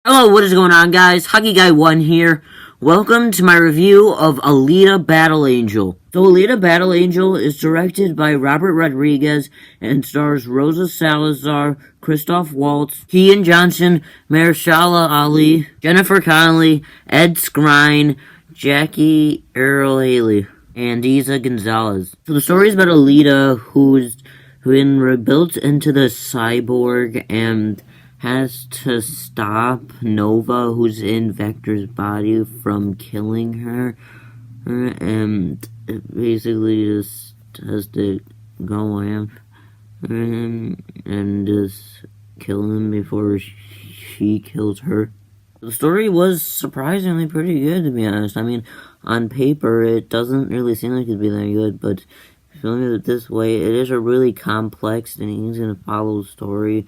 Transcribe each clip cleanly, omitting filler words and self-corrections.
Hello, what is going on, guys? Hockey Guy 1 here. Welcome to my review of Alita Battle Angel. So, Alita Battle Angel is directed by Robert Rodriguez and stars Rosa Salazar, Christoph Waltz, Kian Johnson, Mahershala Ali, Jennifer Connelly, Ed Skrein, Jackie Earle Haley, and Isa Gonzalez. So, the story is about Alita, who's been rebuilt into the cyborg and has to stop Nova, who's in Vector's body, from killing her, and it basically just has to go after him and just kill him before she kills her. The story was surprisingly pretty good, to be honest. I mean, on paper, it doesn't really seem like it'd be that good, but feeling it this way, it is a really complex and easy to follow story.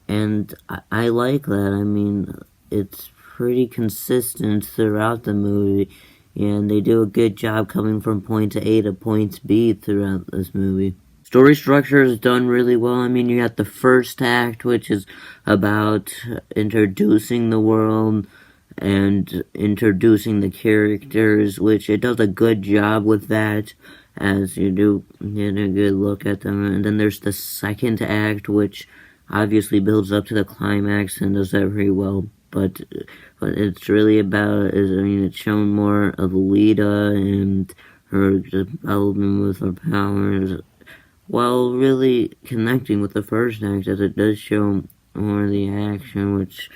And I like that. I mean, it's pretty consistent throughout the movie, and they do a good job coming from point A to point B throughout this movie. Story structure is done really well. I mean, you got the first act, which is about introducing the world and introducing the characters, which it does a good job with that, as you do get a good look at them. And then there's the second act, which obviously builds up to the climax and does that very well, but it's really about it's shown more of Alita and her development with her powers, while really connecting with the first act, as it does show more of the action, which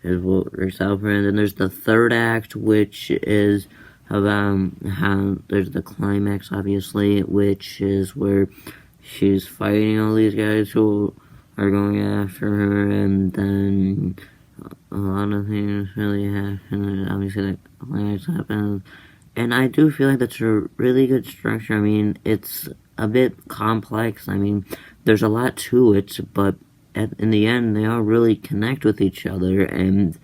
is what works out for it. And then there's the third act, which is about how there's the climax, obviously, which is where she's fighting all these guys who are going after her, and then a lot of things really happen, and obviously the climax happens, and I do feel like that's a really good structure. I mean, it's a bit complex. I mean, there's a lot to it, but in the end, they all really connect with each other, and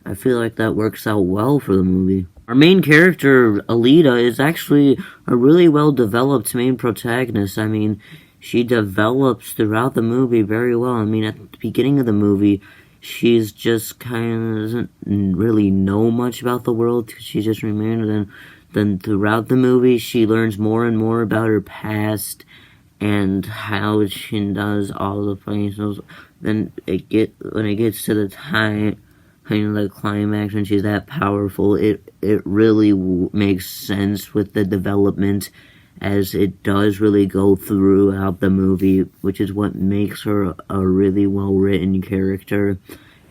I feel like that works out well for the movie. Our main character, Alita, is actually a really well-developed main protagonist. I mean, she develops throughout the movie very well. I mean, at the beginning of the movie, she's just kind of doesn't really know much about the world, because she's just remained. And then throughout the movie, she learns more and more about her past and how she does all the things. Then when it gets to the time, the climax, when she's that powerful, it really makes sense with the development, as it does really go throughout the movie, which is what makes her a really well-written character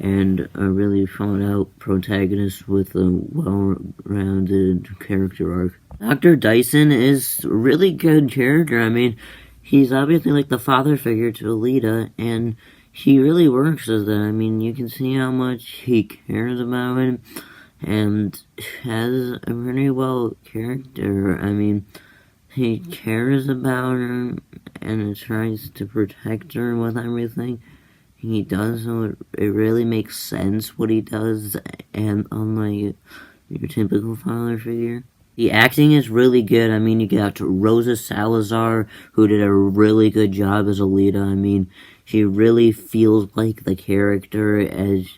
and a really thought-out protagonist with a well-rounded character arc. Dr. Dyson is a really good character. I mean, he's obviously like the father figure to Alita, and he really works as that. I mean, you can see how much he cares about him and has a really well character. I mean, he cares about her and tries to protect her with everything he does, so it really makes sense what he does, and unlike your typical father figure. The acting is really good. I mean, you got Rosa Salazar, who did a really good job as Alita. I mean, she really feels like the character, as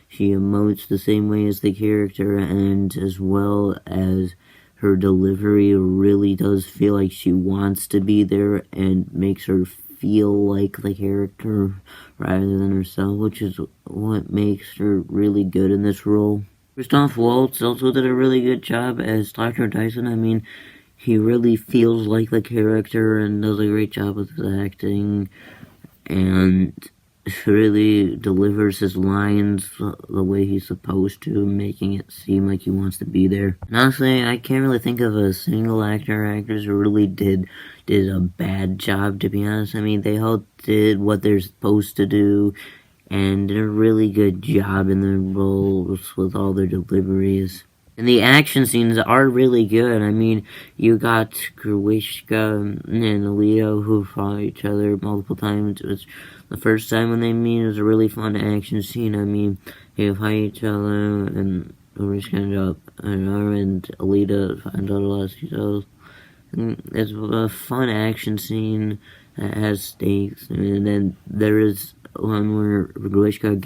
she emotes the same way as the character, and as well as her delivery really does feel like she wants to be there and makes her feel like the character rather than herself, which is what makes her really good in this role. Christoph Waltz also did a really good job as Dr. Dyson. I mean, he really feels like the character and does a great job with his acting, and really delivers his lines the way he's supposed to, making it seem like he wants to be there. And honestly, I can't really think of a single actor or actress who really did a bad job, to be honest. I mean, they all did what they're supposed to do, and did a really good job in their roles with all their deliveries. And the action scenes are really good. I mean, you got Gruishka and Alita, who fought each other multiple times. It was the first time when they meet. It was a really fun action scene. I mean, they fight each other, and Gruishka and Alita find out a lot of details. It's a fun action scene that has stakes. And then there is one where Gruishka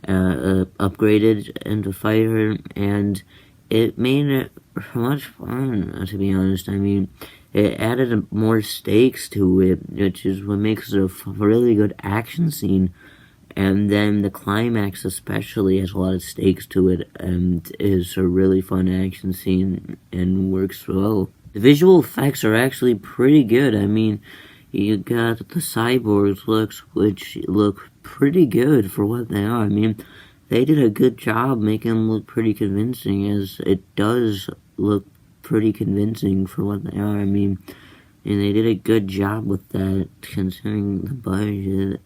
upgraded into fighter, and it made it much fun, to be honest. I mean, it added more stakes to it, which is what makes it a really good action scene. And then the climax especially has a lot of stakes to it, and is a really fun action scene and works well. The visual effects are actually pretty good. I mean, you got the cyborgs looks, which look pretty good for what they are. I mean, they did a good job making them look pretty convincing, as it does look pretty convincing for what they are. I mean, and they did a good job with that, considering the budget.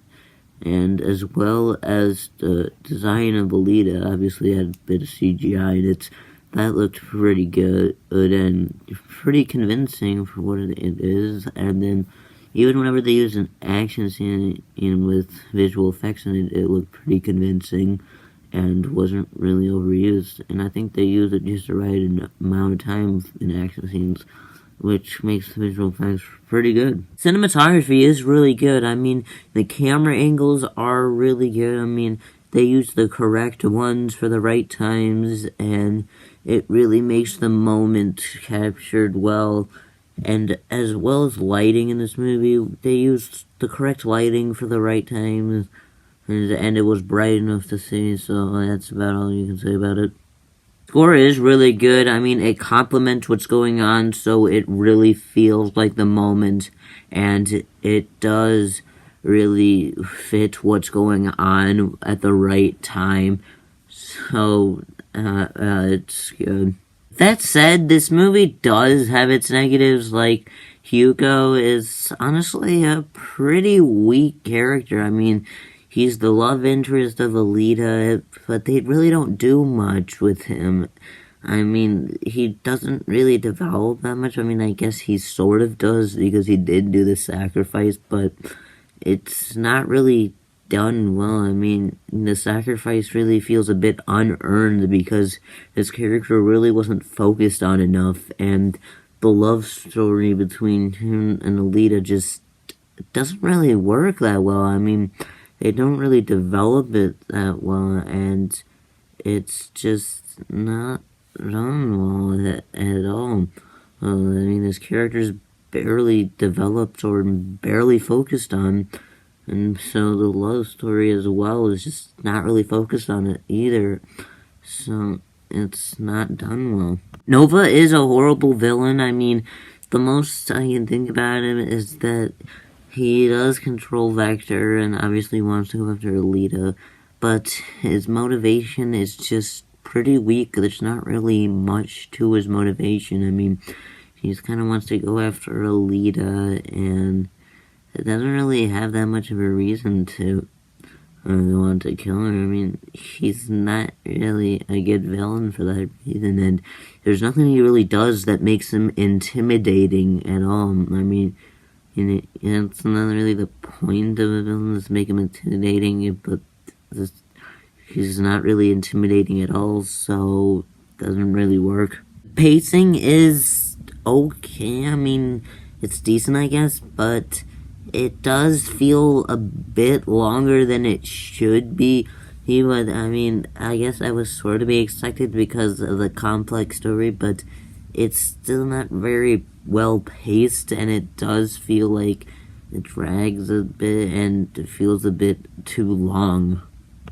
And as well as the design of Alita, obviously had a bit of CGI in it. That looked pretty good and pretty convincing for what it is. And then even whenever they used an action scene in with visual effects in it, it looked pretty convincing and wasn't really overused. And I think they used it just the right amount of time in action scenes, which makes the visual effects pretty good. Cinematography is really good. I mean, the camera angles are really good. I mean, they use the correct ones for the right times, and it really makes the moment captured well. And as well as lighting in this movie, they used the correct lighting for the right times, and it was bright enough to see, so that's about all you can say about it. Score is really good. I mean, it complements what's going on, so it really feels like the moment, and it does really fit what's going on at the right time, so it's good. That said, this movie does have its negatives. Like, Hugo is honestly a pretty weak character. I mean, he's the love interest of Alita, but they really don't do much with him. I mean, he doesn't really develop that much. I mean, I guess he sort of does, because he did do the sacrifice, but it's not really done well. I mean, the sacrifice really feels a bit unearned, because his character really wasn't focused on enough, and the love story between him and Alita just doesn't really work that well. I mean, they don't really develop it that well, and it's just not done well at all. I mean, his character's barely developed or barely focused on, and so the love story as well is just not really focused on it either, so it's not done well. Nova is a horrible villain. I mean, the most I can think about him is that he does control Vector and obviously wants to go after Alita, but his motivation is just pretty weak. There's not really much to his motivation. I mean, he just kind of wants to go after Alita, and it doesn't really have that much of a reason to want to kill her. I mean, he's not really a good villain for that reason, and there's nothing he really does that makes him intimidating at all. I mean, it's not really the point of a villain, is make him intimidating, but he's not really intimidating at all, so it doesn't really work. Pacing is okay. I mean, it's decent, I guess, but it does feel a bit longer than it should be. But I mean, I guess I was sort of excited because of the complex story, but it's still not very well paced, and it does feel like it drags a bit and it feels a bit too long.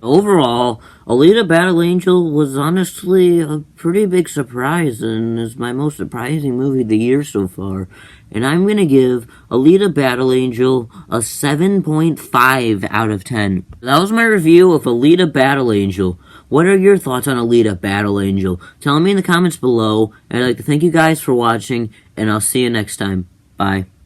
Overall, Alita Battle Angel was honestly a pretty big surprise, and is my most surprising movie of the year so far. And I'm gonna give Alita Battle Angel a 7.5 out of 10. That was my review of Alita Battle Angel. What are your thoughts on Alita Battle Angel? Tell me in the comments below, and I'd like to thank you guys for watching, and I'll see you next time. Bye.